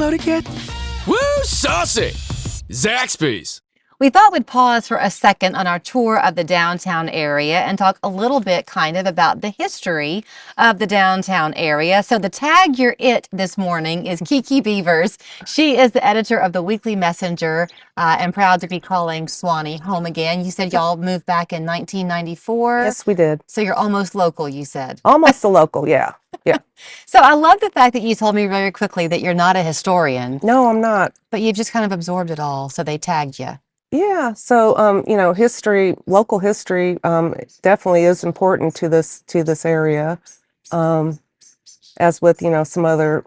code again? Woo, saucy! Zaxby's. We thought we'd pause for a second on our tour of the downtown area and talk a little bit kind of about the history of the downtown area. So the tag you're it this morning is Kiki Beavers. She is the editor of the Weekly Messenger and proud to be calling Sewanee home again. You said y'all moved back in 1994. Yes, we did. So you're almost local, you said. Almost a local, yeah. Yeah. So I love the fact that you told me very quickly that you're not a historian, No, I'm not. but you've just kind of absorbed it all. So they tagged you. Yeah. So, history, local history, definitely is important to this area. As with, some other,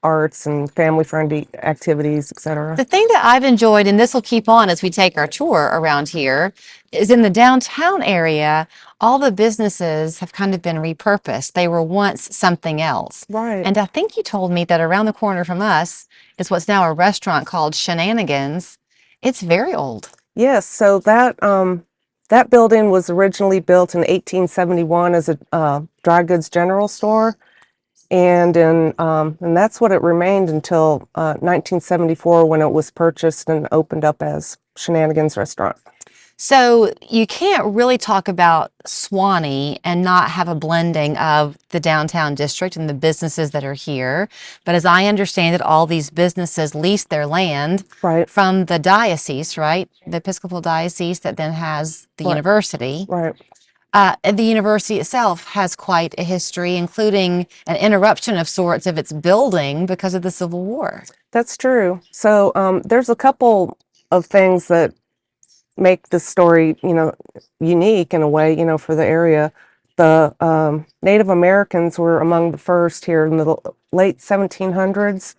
arts and family-friendly activities, etc. The thing that I've enjoyed, and this will keep on as we take our tour around here, is in the downtown area, all the businesses have kind of been repurposed. They were once something else. Right. And I think you told me that around the corner from us is what's now a restaurant called Shenanigans. It's very old. Yes. So that building was originally built in 1871 as a dry goods general store. And that's what it remained until 1974 when it was purchased and opened up as Shenanigans Restaurant. So you can't really talk about Sewanee and not have a blending of the downtown district and the businesses that are here. But as I understand it, all these businesses lease their land Right. from the diocese, right? The Episcopal diocese that then has the university. Right. And the university itself has quite a history, including an interruption of sorts of its building because of the Civil War. That's true. So there's a couple of things that make this story, unique in a way, for the area. The Native Americans were among the first here in the late 1700s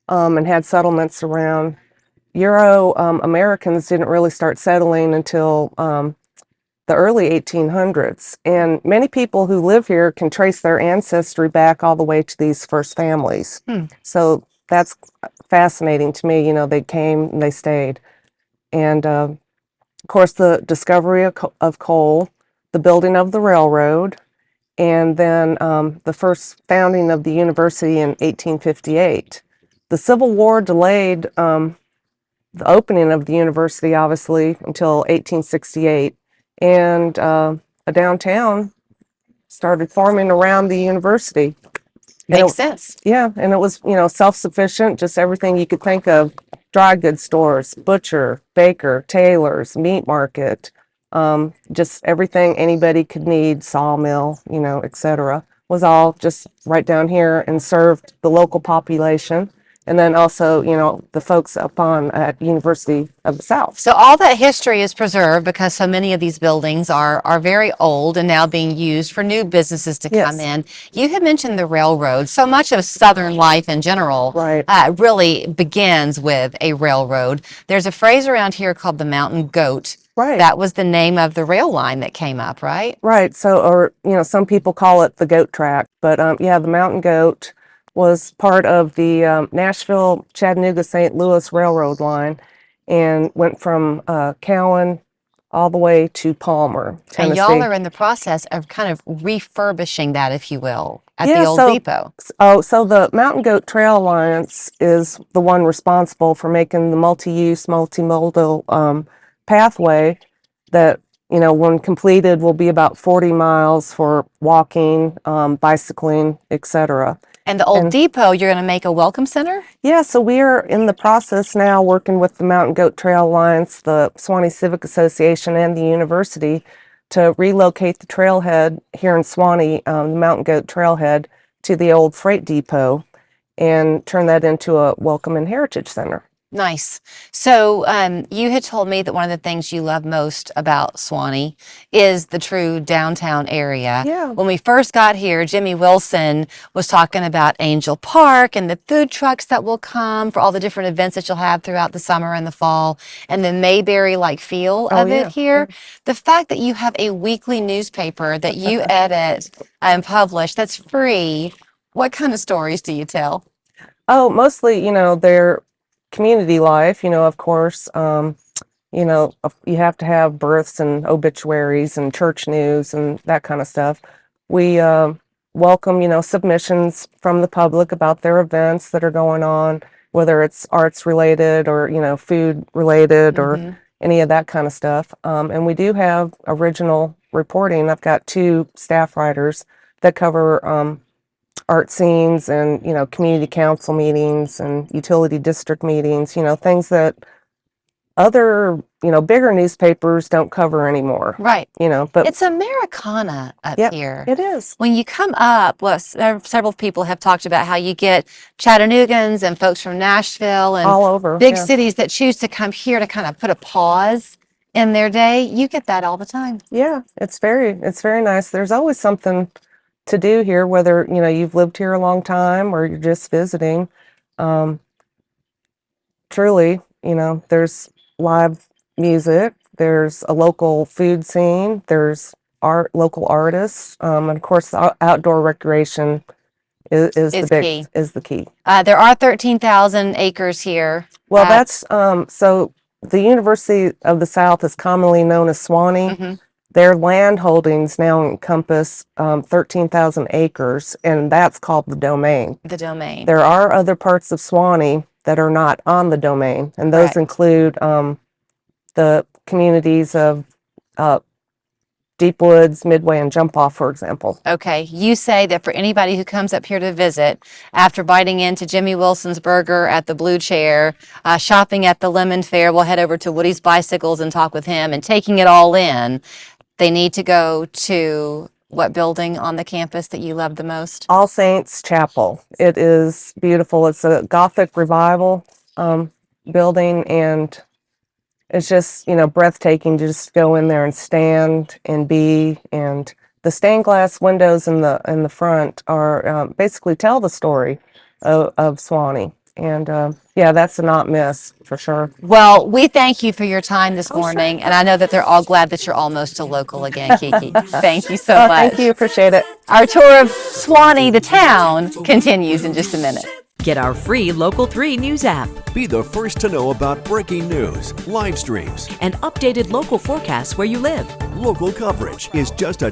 and had settlements around. Euro Americans didn't really start settling until the early 1800s. And many people who live here can trace their ancestry back all the way to these first families. So that's fascinating to me. They came and they stayed. And of course, the discovery of coal, the building of the railroad, and then the first founding of the university in 1858. The Civil War delayed the opening of the university, obviously, until 1868. And a downtown started forming around the university. Makes sense. Yeah, and it was, self-sufficient, just everything you could think of. Dry goods stores, butcher, baker, tailors, meat market, just everything anybody could need, sawmill, etc., was all just right down here and served the local population. And then also, the folks up on at University of the South. So all that history is preserved because so many of these buildings are very old and now being used for new businesses to come in. You had mentioned the railroad. So much of Southern life in general really begins with a railroad. There's a phrase around here called the mountain goat. Right. That was the name of the rail line that came up, right? Right. So, or, some people call it the goat track. But, the mountain goat was part of the Nashville, Chattanooga, St. Louis Railroad line and went from Cowan all the way to Palmer, Tennessee. And y'all are in the process of kind of refurbishing that, if you will, at the old depot. So the Mountain Goat Trail Alliance is the one responsible for making the multi-use, multimodal pathway that, when completed, will be about 40 miles for walking, bicycling, etc. And the old depot, you're going to make a welcome center? Yeah, so we are in the process now working with the Mountain Goat Trail Alliance, the Sewanee Civic Association, and the university to relocate the trailhead here in Sewanee, the Mountain Goat Trailhead, to the old freight depot and turn that into a welcome and heritage center. Nice. So you had told me that one of the things you love most about Sewanee is the true downtown area. Yeah. When we first got here, Jimmy Wilson was talking about Angel Park and the food trucks that will come for all the different events that you'll have throughout the summer and the fall, and the Mayberry-like feel of it here. The fact that you have a weekly newspaper that you edit and publish that's free, what kind of stories do you tell? Oh, mostly, they're community life, of course. You have to have births and obituaries and church news and that kind of stuff. We welcome, submissions from the public about their events that are going on whether it's arts related or, food related or any of that kind of stuff. And we do have original reporting. I've got 2 staff writers that cover art scenes and, community council meetings and utility district meetings, things that other, bigger newspapers don't cover anymore. Right. But It's Americana up yep, here. it is. When you come up, well, several people have talked about how you get Chattanoogan's and folks from Nashville and All over. big Yeah. cities that choose to come here to kind of put a pause in their day. You get that all the time. Yeah, it's very nice. There's always something to do here, whether, you've lived here a long time or you're just visiting. Truly, there's live music, there's a local food scene, there's local artists, and of course, the outdoor recreation is Is the key. is the key. There are 13,000 acres here. Well, that's so the University of the South is commonly known as Sewanee. Their land holdings now encompass 13,000 acres, and that's called the domain. The domain. There are other parts of Sewanee that are not on the domain, and those Correct. include the communities of Deep Woods, Midway, and Jump Off, for example. Okay, you say that for anybody who comes up here to visit, after biting into Jimmy Wilson's Burger at the Blue Chair, shopping at the Lemon Fair, we'll head over to Woody's Bicycles and talk with him, and taking it all in, they need to go to what building on the campus that you love the most? All Saints Chapel. It is beautiful. It's a Gothic revival building, and it's just, breathtaking to just go in there and stand and be. And the stained glass windows in the front are basically tell the story of Sewanee. And yeah, that's a not miss for sure. Well, we thank you for your time this morning, sure. and I know that they're all glad that you're almost a local again, Kiki. Thank you so much. Thank you. Appreciate it. Our tour of Sewanee, the town, continues in just a minute. Get our free Local 3 News app Be the first to know about breaking news, live streams, and updated local forecasts where you live. local coverage is just a